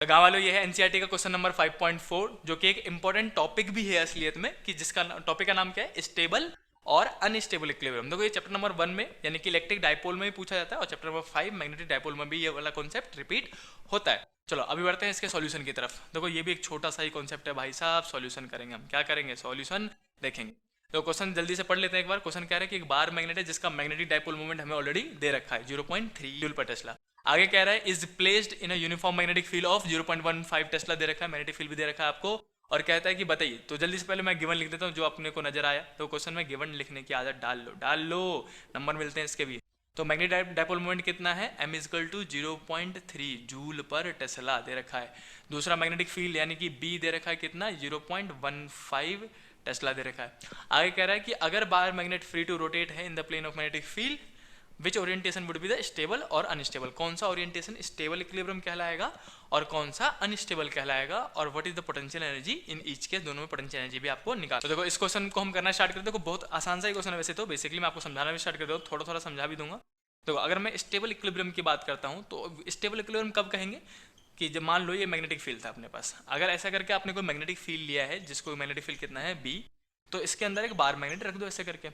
तो गाँव वालों, ये है एनसीईआरटी का क्वेश्चन नंबर 5.4, जो कि एक इंपॉर्टेंट टॉपिक भी है असलियत में, कि जिसका टॉपिक का नाम क्या है, स्टेबल और अनस्टेबल इक्विलिब्रियम। देखो ये चैप्टर नंबर 1 में यानी कि इलेक्ट्रिक डायपोल में भी पूछा जाता है, और चैप्टर नंबर 5 मैग्नेटिक डायपोल में भी ये वाला कॉन्सेप्ट रिपीट होता है। चलो अभी बढ़ते हैं इसके सॉल्यूशन की तरफ। देखो ये भी एक छोटा सा ही कॉन्सेप्ट है भाई साहब, सॉल्यूशन करेंगे हम। क्या करेंगे? सॉल्यूशन देखेंगे। तो क्वेश्चन जल्दी से पढ़ लेते हैं एक बार। क्वेश्चन कह रहा है कि एक बार मैग्नेट है जिसका मैग्नेटिक डायपोल मोमेंट हमें ऑलरेडी दे रखा है 0.3 जूल पर टेस्ला। आगे कह रहा है is placed in a uniform magnetic field of 0.15 tesla दे रखा है, मैग्नेटिक फील्ड भी दे रखा है आपको। और कहता है कि बताइए। तो जल्दी से पहले मैं गिवन लिख देता हूँ जो अपने को नजर आया। तो क्वेश्चन में गिवन लिखने की आदत डाल लो, नंबर मिलते हैं इसके भी। तो मैग्नेटिक डायपोल मोमेंट कितना है? m इजकल टू 0.3 जूल पर टेस्ला दे रखा है। दूसरा मैग्नेटिक फील्ड यानी कि B दे रखा है कितना? 0.15 टेस्ला दे रखा है। आगे कह रहा है कि अगर bar magnet free to rotate है in the plane of magnetic field, which orientation would be the stable और अनस्टेबल? कौन सा ओरिएंटेशन स्टेबल इक्विलिब्रियम कहलाएगा और कौन सा अनस्टेबल कहलाएगा, और what is the potential energy in each case? दोनों में पोटेंशियल एनर्जी भी आपको निकाल। तो देखो इस क्वेश्चन को हम करना स्टार्ट करते हैं। बहुत आसान सा ही क्वेश्चन है वैसे तो, बेसिकली मैं आपको समझाना भी स्टार्ट कर दूँ, थोड़ा थोड़ा समझा भी दूंगा। तो अगर मैं स्टेबल इक्विलिब्रियम की बात करता हूँ, तो स्टेबल इक्विलिब्रियम कब कहेंगे? कि जब मान लो ये मैग्नेटिक फील्ड था अपने पास, अगर ऐसा करके आपने कोई मैग्नेटिक फील्ड लिया है जिसको मैग्नेटिक फील्ड कितना है B, तो इसके अंदर एक बार मैग्नेट रख दो ऐसे करके।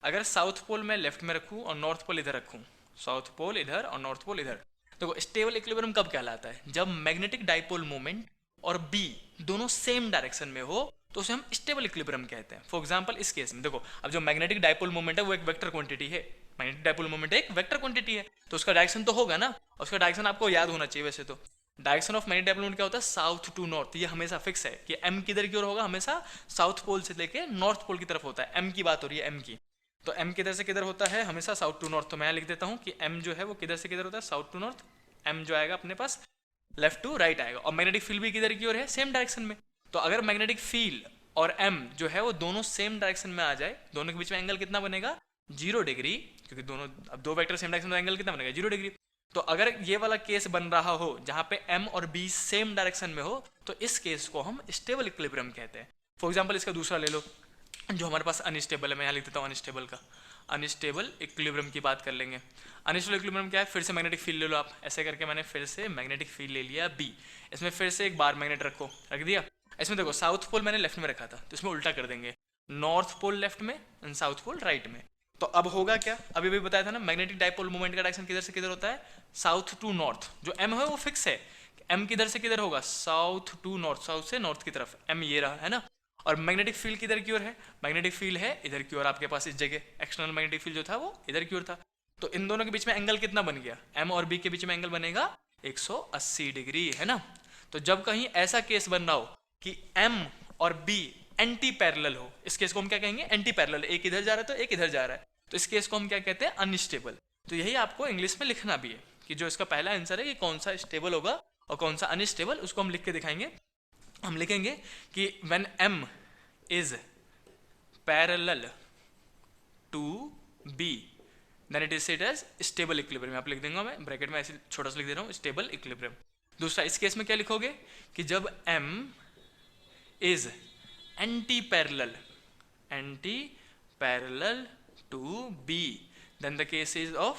अगर साउथ पोल मैं लेफ्ट में रखूँ और नॉर्थ पोल इधर रखूँ, साउथ पोल इधर और नॉर्थ पोल इधर, तो स्टेबल इक्विलिब्रियम कब कहलाता है? जब मैग्नेटिक डाइपोल मोमेंट और B दोनों सेम डायरेक्शन में हो, तो उसे हम स्टेबल इक्विलिब्रियम कहते हैं। फॉर एग्जांपल इस केस में देखो, अब जो मैग्नेटिक डाइपोल मोमेंट है वो एक वेक्टर क्वांटिटी है। मैग्नेटिक डाइपोल मोमेंट एक वेक्टर क्वांटिटी है, तो उसका डायरेक्शन तो होगा ना, उसका डायरेक्शन आपको याद होना चाहिए वैसे तो। Direction of magnetic dipole moment क्या होता है? South to north. ये हमेशा फिक्स है कि M किधर की ओर होगा, हमेशा साउथ पोल से लेके नॉर्थ पोल की तरफ होता है। M की बात हो रही है, M की। तो M किधर से किधर होता है? हमेशा साउथ टू नॉर्थ। तो मैं लिख देता हूँ कि M जो है वो किधर से किधर होता है? South to north. M जो आएगा अपने पास लेफ्ट टू राइट आएगा, और मैग्नेटिक फील्ड भी किधर की ओर है? सेम डायरेक्शन में। तो अगर मैग्नेटिक फील्ड और M जो है वो दोनों सेम डायरेक्शन में आ जाए, दोनों के बीच में एंगल कितना बनेगा? 0 डिग्री, क्योंकि दोनों अब दो वेक्टर सेम डायरेक्शन में, एंगल कितना बनेगा? 0 डिग्री। तो अगर ये वाला केस बन रहा हो जहां पे M और B सेम डायरेक्शन में हो, तो इस केस को हम स्टेबल इक्विलिब्रियम कहते हैं। फॉर एग्जांपल इसका दूसरा ले लो जो हमारे पास अनस्टेबल है, मैं यहाँ लिख देता हूँ अनस्टेबल का। अनस्टेबल इक्विलिब्रियम की बात कर लेंगे। अनस्टेबल इक्विलिब्रियम क्या है? फिर से मैग्नेटिक फील्ड ले लो आप, ऐसे करके मैंने फिर से मैग्नेटिक फील्ड ले लिया B, इसमें फिर से एक बार मैग्नेट रख दिया। इसमें देखो साउथ पोल मैंने लेफ्ट में रखा था, तो इसमें उल्टा कर देंगे, नॉर्थ पोल लेफ्ट में एंड साउथ पोल राइट में। तो अब होगा क्या? अभी भी बताया था ना, मैग्नेटिक डाइपोल मोमेंट का डायरेक्शन किधर से किधर होता है? South to north. जो M है वो फिक्स है, M किधर से किधर होगा? साउथ टू नॉर्थ, साउथ से नॉर्थ की तरफ। M ये रहा है ना। और मैग्नेटिक फील्ड किधर की ओर है? मैग्नेटिक फील्ड है इधर की ओर आपके पास, इस जगह एक्सटर्नल मैग्नेटिक फील्ड जो था वो इधर की ओर था। तो इन दोनों के बीच में एंगल कितना बन गया? M और B के बीच में एंगल बनेगा 180 डिग्री, है ना। तो जब कहीं ऐसा केस बन रहा हो कि M और B एंटी पैरेलल हो, इस केस को हम क्या कहेंगे? Anti parallel. एक इधर जा रहा है तो एक इधर जा रहा है, तो इस केस को हम क्या कहते हैं? अनस्टेबल। तो यही आपको इंग्लिश में लिखना भी है कि जो इसका पहला आंसर है कि कौन सा स्टेबल होगा और कौन सा अनस्टेबल, उसको हम लिख के दिखाएंगे। हम लिखेंगे कि when M is parallel to B then it is said as stable equilibrium। आप लिख देंगे, मैं ब्रैकेट में ऐसे छोटा सा लिख दे रहा हूँ, स्टेबल इक्विलिब्रियम। दूसरा इस केस में क्या लिखोगे कि जब M is anti parallel to B then the case is of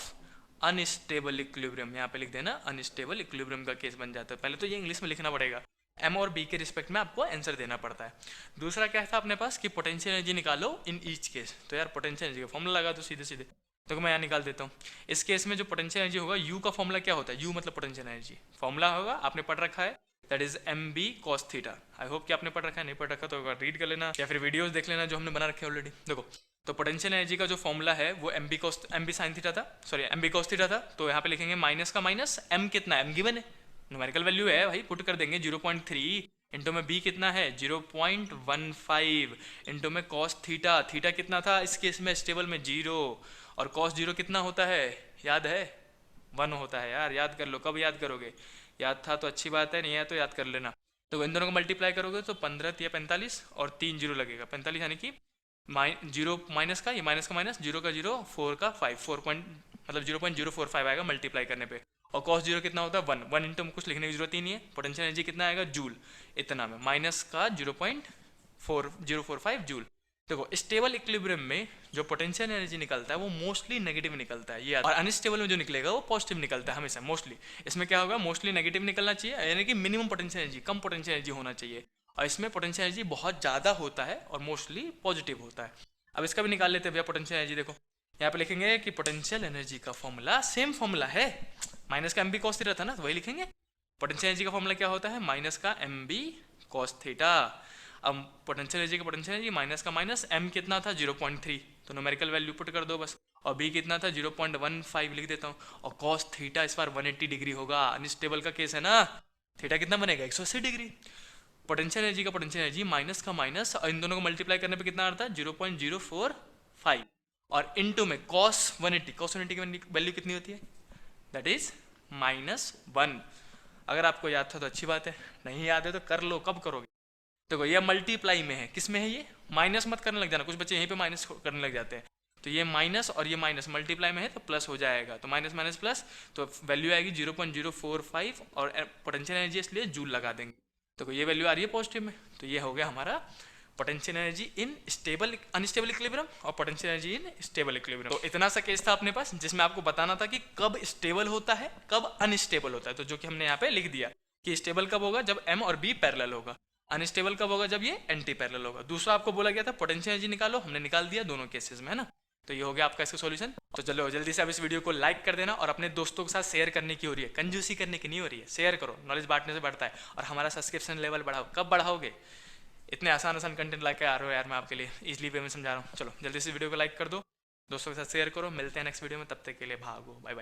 unstable equilibrium. यहाँ पे लिख देना अनस्टेबल इक्विलिब्रियम का केस बन जाता है। पहले तो ये इंग्लिश में लिखना पड़ेगा, M और B के रिस्पेक्ट में आपको आंसर देना पड़ता है। दूसरा क्या था अपने पास कि पोटेंशियल एनर्जी निकालो इन ईच केस। तो यार पोटेंशियल एनर्जी का फॉर्मूला लगा दो सीधे सीधे। तो मैं यहाँ निकाल देता हूँ। इस केस में जो पोटेंशियल एनर्जी होगा, U का फॉर्मूला क्या होता है? U मतलब पोटेंशियल एनर्जी, फॉर्मूला होगा आपने पढ़ रखा है, that is MB cos theta. I hope कि आपने पढ़ रखा है, नहीं पढ़ रखा तो रीड कर लेना या फिर वीडियोस देख लेना जो हमने बना रखे ऑलरेडी। देखो तो पोटेंशियल एनर्जी का जो फॉर्मूला है वो MB sin थीटा था, सॉरी MB cos थीटा था। तो यहाँ पे लिखेंगे माइनस का माइनस, M कितना है? M गिवन है, न्यूमेरिकल वैल्यू है भाई, पुट कर देंगे 0.3 इंटू में B कितना है? 0.15 इंटू में cos थीटा। थीटा कितना था इस केस में स्टेबल में? 0। और cos 0 कितना होता है? याद है? 1 होता है यार, याद कर लो। कब याद करोगे? याद था तो अच्छी बात है, नहीं है तो याद कर लेना। तो इन दोनों को मल्टीप्लाई करोगे तो 15 या 45 और 3 जीरो लगेगा, 45 यानी कि जीरो माइनस का, ये माइनस का माइनस, 0 का 0, 4 का 5, 4 पॉइंट मतलब 0.045 आएगा मल्टीप्लाई करने पे। और cos 0 कितना होता है? 1 इंटू कुछ लिखने की जरूरत ही नहीं है। पोटेंशियल एनर्जी कितना आएगा? जूल, इतना में माइनस का 0.4045 जूल। देखो स्टेबल इक्विलिब्रियम में जो पोटेंशियल एनर्जी निकलता है वो मोस्टली नेगेटिव निकलता है ये, और अनस्टेबल में जो निकलेगा वो पॉजिटिव निकलता है हमेशा मोस्टली। इसमें क्या होगा, मोस्टली नेगेटिव निकलना चाहिए, यानी कि मिनिमम पोटेंशियल एनर्जी, कम पोटेंशियल एनर्जी होना चाहिए, और इसमें पोटेंशियल एनर्जी बहुत ज़्यादा होता है और मोस्टली पॉजिटिव होता है। अब इसका भी निकाल लेते हैं भैया पोटेंशियल एनर्जी। देखो यहाँ पे लिखेंगे कि पोटेंशियल एनर्जी का फॉर्मूला सेम फॉर्मूला है, माइनस का एम बी कॉस थीटा था ना, तो वही लिखेंगे। पोटेंशियल एनर्जी का फॉर्मूला क्या होता है, माइनस का एम बी कॉस थीटा। अब पोटेंशियल एनर्जी का पोटेंशियल एनर्जी माइनस का माइनस, एम कितना था 0.3, तो न्यूमेरिकल वैल्यू पुट कर दो बस, और बी कितना था 0.15 लिख देता हूँ, और कॉस थीटा इस बार 180 डिग्री होगा, अनस्टेबल का केस है ना, थीटा कितना बनेगा 180 डिग्री। पोटेंशियल एनर्जी का पोटेंशियल एनर्जी माइनस का माइनस, और इन दोनों को मल्टीप्लाई करने पे कितना आता है 0.045, और इनटू में cos 180 की वैल्यू कितनी होती है, दैट इज -1। अगर आपको याद था तो अच्छी बात है, नहीं याद है तो कर लो, कब करोगे। देखो ये मल्टीप्लाई में है, किस में है, ये माइनस मत करने लग जाना, कुछ बच्चे यहीं पे माइनस करने लग जाते हैं, तो ये माइनस और ये माइनस मल्टीप्लाई में है तो प्लस हो जाएगा, तो माइनस माइनस प्लस, तो वैल्यू आएगी 0.045, और पोटेंशियल एनर्जी इसलिए जूल लगा देंगे, तो ये वैल्यू आ रही है पॉजिटिव में, तो ये हो गया हमारा potential energy in stable unstable equilibrium और potential energy in stable equilibrium. तो इतना सा केस था अपने पास जिसमें आपको बताना था कि कब स्टेबल होता है कब अनस्टेबल होता है, तो जो कि हमने यहाँ पे लिख दिया कि स्टेबल कब होगा जब m और b पैरेलल होगा, अनस्टेबल कब होगा जब ये एंटी पैरेलल होगा। दूसरा आपको बोला गया था पोटेंशियल एनर्जी निकालो, हमने निकाल दिया दोनों केसेस में, है ना। तो ये हो गया आपका इसका सॉल्यूशन। तो चलो जल्दी से आप इस वीडियो को लाइक कर देना, और अपने दोस्तों के साथ शेयर करने की हो रही है, कंजूसी करने की नहीं हो रही है, शेयर करो, नॉलेज बांटने से बढ़ता है। और हमारा सब्सक्रिप्शन लेवल बढ़ाओ, कब बढ़ाओगे, इतने आसान आसान कंटेंट लाके आ रहे हो यार, मैं आपके लिए इजीली वे में समझा रहा हूँ। चलो जल्दी से वीडियो को लाइक कर दो, दोस्तों के साथ शेयर करो, मिलते हैं नेक्स्ट वीडियो में, तब तक के लिए भागो, बाय बाय।